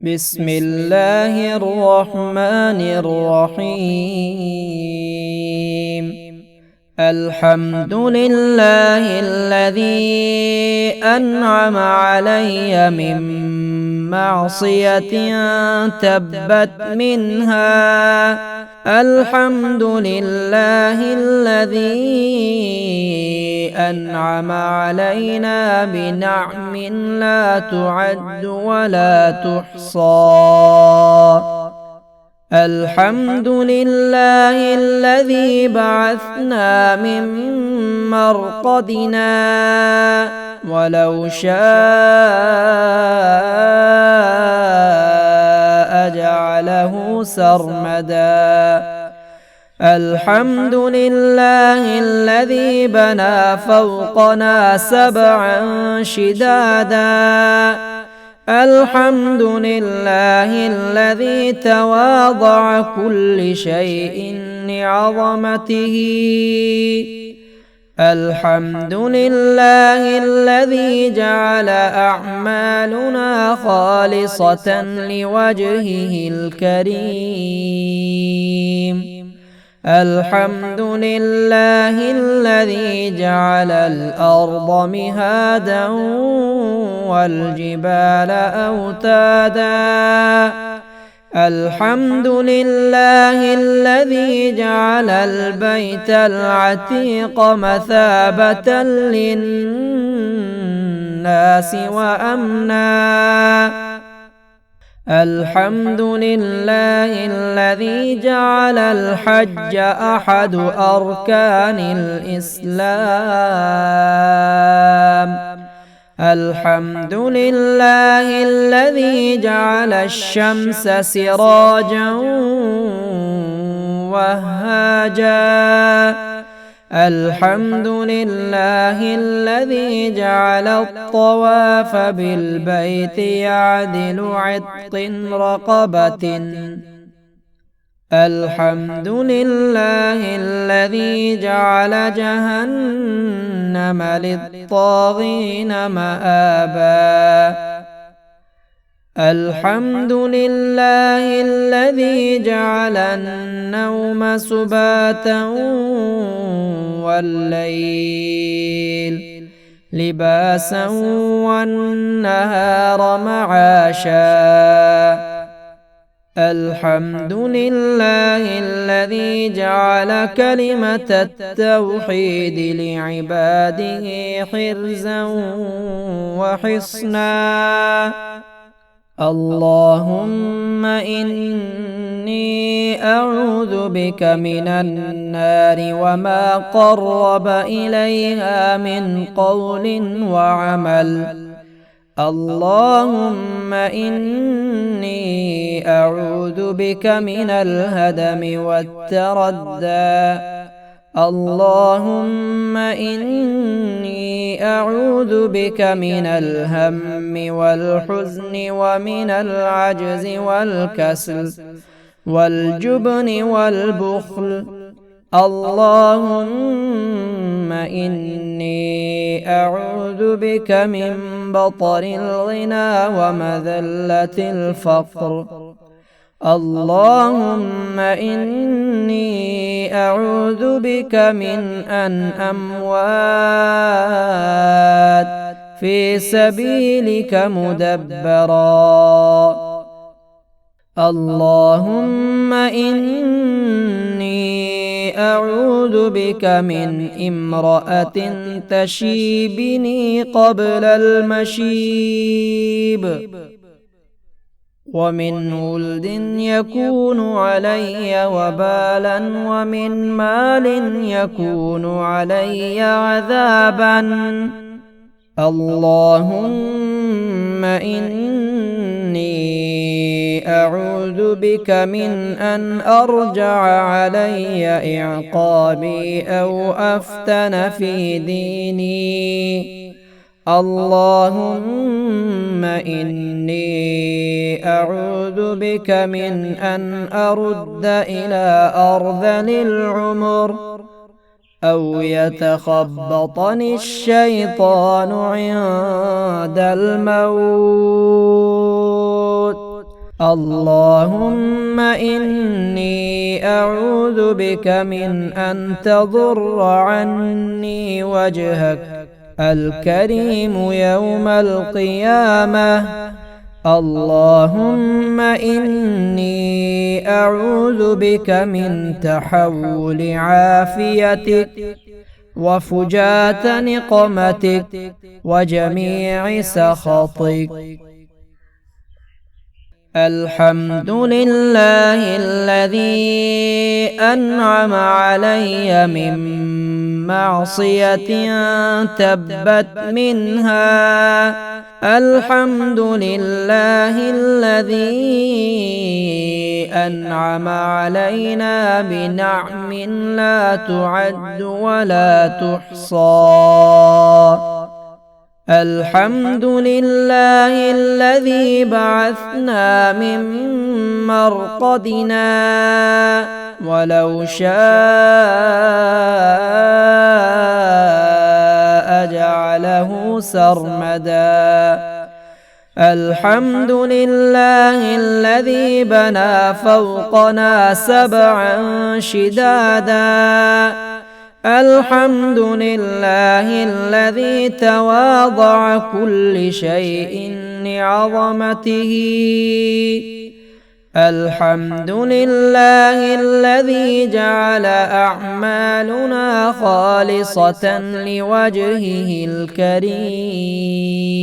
بسم الله الرحمن الرحيم. الحمد لله الذي أنعم علي من معصية تبت منها. الحمد لله الذي أنعم علينا بنعم لا تعد ولا تحصى. الحمد لله الذي بعثنا من مرقدنا ولو شاء جعله سرمدا. الحمد لله الذي بنى فوقنا سبعا شدادا. الحمد لله الذي تواضع كل شيء لعظمته. الحمد لله الذي جعل أعمالنا خالصة لوجهه الكريم. الحمد لله الذي جعل الأرض مهادا والجبال أوتادا. الحمد لله الذي جعل البيت العتيق مثابة للناس وأمنا. الحمد لله الذي جعل الحج أحد أركان الإسلام. الحمد لله الذي جعل الشمس سراجا وهاجا. الحمد لله الذي جعل الطواف بالبيت يعدل عتق رقبة. الحمد لله الذي جعل جهنم للطاغين مآبا. الحمد لله الذي جعل النوم سباتا والليل لباسا والنهار معاشا. الحمد لله الذي جعل كلمة التوحيد لعباده حرزا وحصنا. اللهم إني أعوذ بك من النار وما قرب إليها من قول وعمل. اللهم إني أعوذ بك من الهدم والتردى. اللهم إني أعوذ بك من الهم والحزن ومن العجز والكسل والجبن والبخل. اللهم إني أعوذ بك من بطر الغنى ومذلة الفقر. اللهم إني أعوذ بك من أن أموات في سبيلك مدبرا. اللهم إني أعوذ بك من امرأة تشيبني قبل المشيب ومن ولد يكون علي وبالا ومن مال يكون علي عذابا. اللهم إني أعوذ بك من أن أرجع علي عقابي أو أفتن في ديني. اللهم إني أعوذ بك من أن أرد إلى أرذل العمر أو يتخبطني الشيطان عند الموت. اللهم إني أعوذ بك من أن تضر عني وجهك الكريم يوم القيامة. اللهم إني أعوذ بك من تحول عافيتك وفجاة نقمتك وجميع سخطك. الحمد لله الذي أنعم علي من معصية تبت منها. الحمد لله الذي أنعم علينا بنعم لا تعد ولا تحصى. الحمد لله الذي بعثنا من مرقدنا ولو شاء جعله سرمدا. الحمد لله الذي بنى فوقنا سبعا شدادا. الحمد لله الذي تواضع كل شيء لعظمته. الحمد لله الذي جعل أعمالنا خالصة لوجهه الكريم.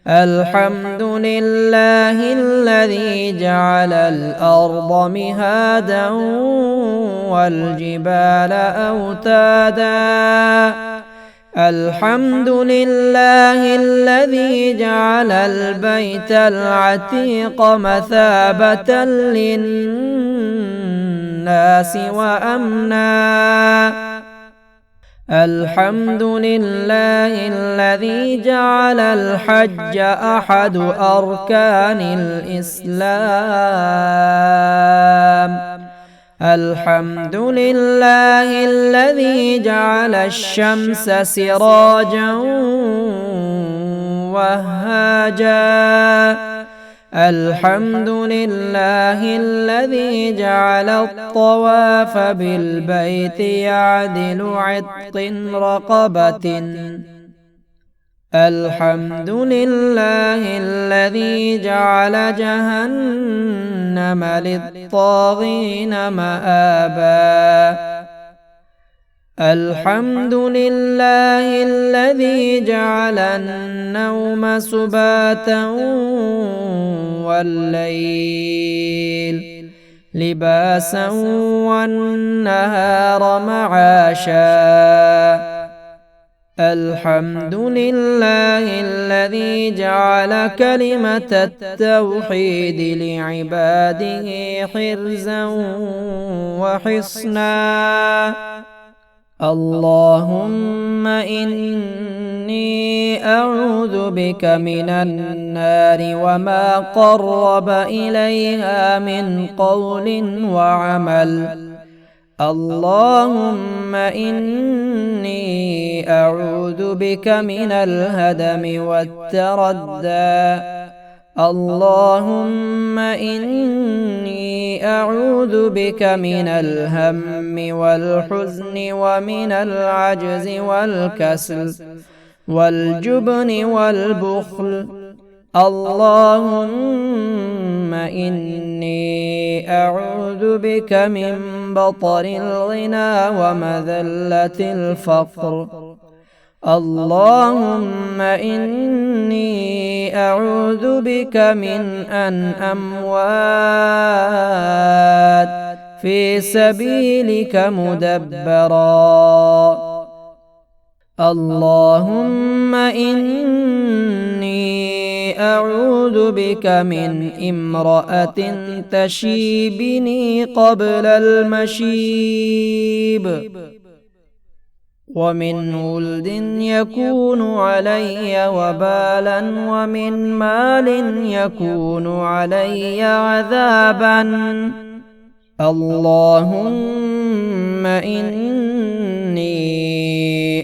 الحمد لله الذي جعل الأرض مهادا والجبال أوتادا. الحمد لله الذي جعل البيت العتيق مثابة للناس وأمنا. الحمد لله الذي جعل الحج أحد أركان الإسلام. الحمد لله الذي جعل الشمس سراجا وهاجا. الحمد لله الذي جعل الطواف بالبيت يعدل عتق رقبة. الحمد لله الذي جعل جهنم للطاغين مآبا. الحمد لله الذي جعل النوم سباتا والليل لباسا والنهار معاشا. الحمد لله الذي جعل كلمة التوحيد لعباده حرزا وحصنا. اللهم إني أعوذ بك من النار وما قرب إليها من قول وعمل. اللهم إني أعوذ بك من الهدم والتردى. اللهم إني أعوذ بك من الهم والحزن ومن العجز والكسل والجبن والبخل. اللهم إني أعوذ بك من بطر الغنى ومذلة الفقر. اللهم إني أعوذ بك من أن أموات في سبيلك مدبرا. اللهم إني أعوذ بك من امرأة تشيبني قبل المشيب ومن ولد يكون علي وبالا ومن مال يكون علي عذابا. اللهم إني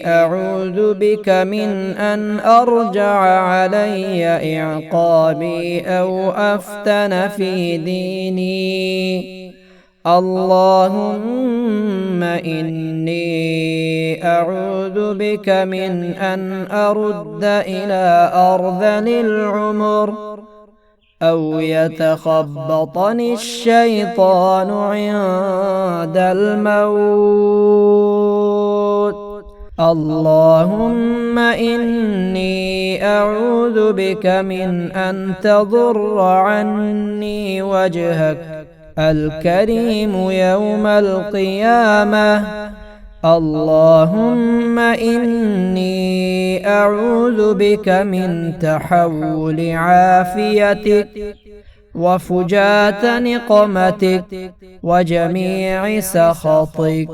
أعوذ بك من أن أرجع علي عقابي أو أفتن في ديني اللهم إني أعوذ بك من أن أرد إلى أرذل العمر أو يتخبطني الشيطان عند الموت اللهم إني أعوذ بك من أن تضر عني وجهك الكريم يوم القيامة اللهم إني أعوذ بك من تحول عافيتك وفجاة نقمتك وجميع سخطك